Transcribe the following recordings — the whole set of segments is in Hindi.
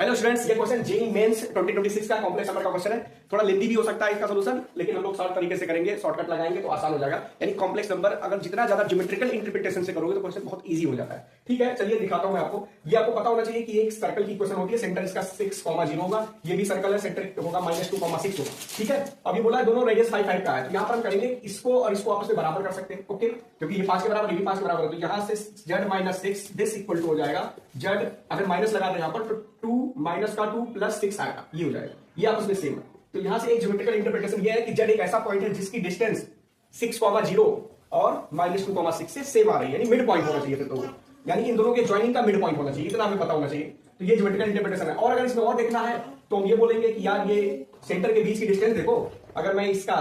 हेलो स्टूडेंट्स, ये क्वेश्चन जेईई मेंस 2026 का कॉम्प्लेक्स नंबर का क्वेश्चन है। थोड़ा लेंथी भी हो सकता है इसका सोल्यूशन, लेकिन हम लोग शॉर्ट तरीके से करेंगे, शॉर्टकट लगाएंगे तो आसान हो जाएगा। यानी कॉम्प्लेक्स नंबर अगर जितना ज्यादा ज्योमेट्रिकल इंटरप्रिटेशन से करोगे तो क्वेश्चन बहुत इजी हो जाता है। ठीक है, चलिए दिखाता हूं मैं आपको। ये आपको पता होना चाहिए कि एक सर्कल की इक्वेशन होती है, सेंटर इसका 6,0 होगा, ये भी सर्कल है, सेंटर होगा -2,6 होगा। ठीक है, अब ये बोला है दोनों रेडियस 5 का है, तो यहां पर हम करेंगे इसको और इसको आपस में बराबर कर सकते हैं। ओके, क्योंकि ये 5 के बराबर, ये भी 5 के बराबर है, तो यहां से z - 6 दिस इक्वल टू हो जाएगा z, अगर माइनस लगा दे यहां पर तो 2 माइनस का 2 प्लस 6 आएगा, ये हो जाएगा, ये आपस में सेम है। तो यहां से एक ज्योमेट्रिकल इंटरप्रिटेशन ये है कि z एक ऐसा पॉइंट है जिसकी डिस्टेंस 6,0 और -2,6 से सेम आ रही है, यानी मिड पॉइंट होना चाहिए। तो यानी इन दोनों के ज्वाइनिंग का मिड पॉइंट होना चाहिए, इतना हमें पता होना चाहिए। तो ये ज्योमेट्रिकल इंटरप्रिटेशन है। और अगर इसमें और देखना है तो हम ये बोलेंगे कि यार ये सेंटर के बीच की डिस्टेंस देखो, अगर मैं इसका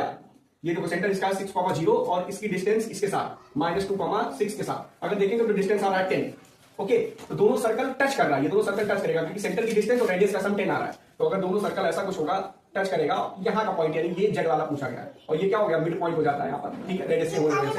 ये देखो सेंटर इसका 6,0 और इसकी डिस्टेंस इसके साथ -2,6 के साथ अगर देखेंगे तो डिस्टेंस आ रहा है 10। ओके, तो दोनों सर्कल टच कर रहा है, ये दोनों सर्कल टच करेगा क्योंकि सेंटर की डिस्टेंस और रेडियस का सम 10 आ रहा है। तो अगर दोनों सर्कल ऐसा कुछ होगा, टच करेगा, यहाँ का पॉइंट यानी ये जेड वाला पूछा गया है, और ये क्या हो गया, मिड पॉइंट हो जाता है यहाँ पर। ठीक है, रेडियस से होने से।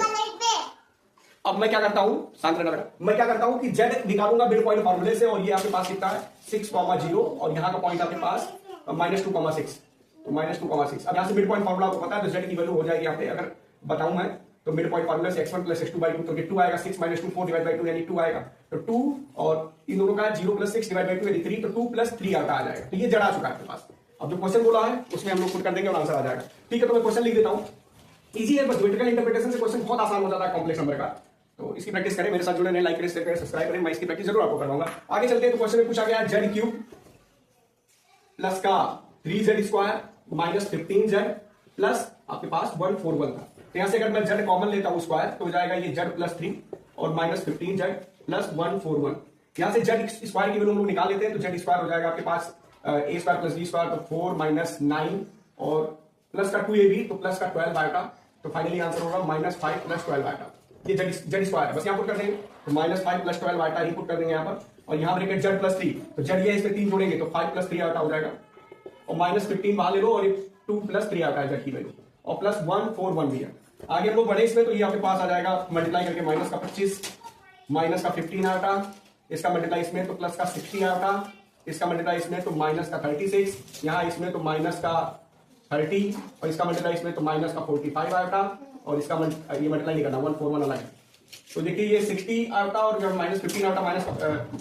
अब मैं क्या करता हूं, शांत रहना बेटा, मैं क्या करता हूं कि जेड निकालूंगा मिड पॉइंट फॉर्मूले से, और ये आपके पास कितना है 6,0 और यहाँ का पॉइंट आपके पास -2,6, तो -2,6। अब यहाँ से मिड पॉइंट फॉर्मूला आपको पता है, तो जेड की वैल्यू हो जाएगी यहाँ पे, अगर बताऊं मैं तो मिड पॉइंट फॉर्मूला से x1 + x2/2, तो 2 आएगा, 6 - 2 4 / 2 यानी 2 आएगा, तो 2 और इन दोनों का 0 + 6 / 2 यानी 3, तो 2 + 3 आता आ जाएगा। तो ये जड़ आ चुका है आपके पास। अब जो क्वेश्चन बोला है उसमें हम लोग पुट कर देंगे और आंसर आ जाएगा। ठीक है, तो मैं क्वेश्चन लिख देता हूं, इजी है, बस ज्योमेट्रिकल इंटरप्रिटेशन से क्वेश्चन बहुत आसान हो जाता है कॉम्प्लेक्स नंबर का। तो इसकी प्रैक्टिस करें, मेरे साथ जुड़े रहें, लाइक करें, शेयर करें, सब्सक्राइब करें, मैं इसकी प्रैक्टिस जरूर आपको करवाऊंगा। आगे चलते हैं, तो क्वेश्चन में पूछा गया z³ प्लस का 3z² - 15z प्लस आपके पास 141 था। तो यहां से अगर मैं z कॉमन लेता हूं स्क्वायर तो हो जाएगा ये z + 3 और -15z प्लस 141। यहां से z स्क्वायर की वैल्यू हम लोग निकाल लेते हैं, तो z स्क्वायर हो जाएगा आपके पास a² + b², तो 4 - 9 और प्लस का 2ab, तो प्लस का 12 आएगा, तो फाइनली आंसर होगा -5 + 12 आएगा। ये z स्क्वायर है, बस यहां पुट कर देंगे, तो -5 + 12 आएगा ही पुट कर देंगे यहां पर, और यहां ब्रैकेट z + 3, तो z ये इसमें 3 जोड़ेंगे तो 5 + 3 आएगा हो जाएगा, और -15 बाहर ले लो, और 2 + 3 आता है z की वैल्यू, और प्लस 141 भी है। आगे हम लोग बढ़े इसमें, तो ये आपके पास आ जाएगा मल्टीप्लाई करके -25 -15 आता, इसका मल्टीप्लाई इसमें तो प्लस का 60 आता, इसका मल्टीप्लाई इसमें तो -36, यहाँ इसमें तो -30, और इसका मल्टीप्लाई इसमें तो -45 आता, और इसका ये मल्टीप्लाई नहीं करना, 141 अलग है। तो देखिए ये 60 आता, और जब -15 आता,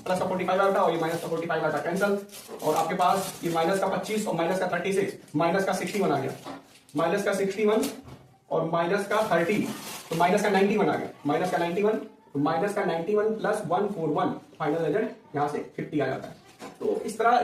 प्लस का 45 आता, और ये -45 आता कैंसल, और आपके पास ये -25 और -36, -61 आ गया, -61 और -30, तो -91 आ गया, -91, तो -91 प्लस 141, फाइनल रिजल्ट यहां से 50 आ जाता है। तो इस तरह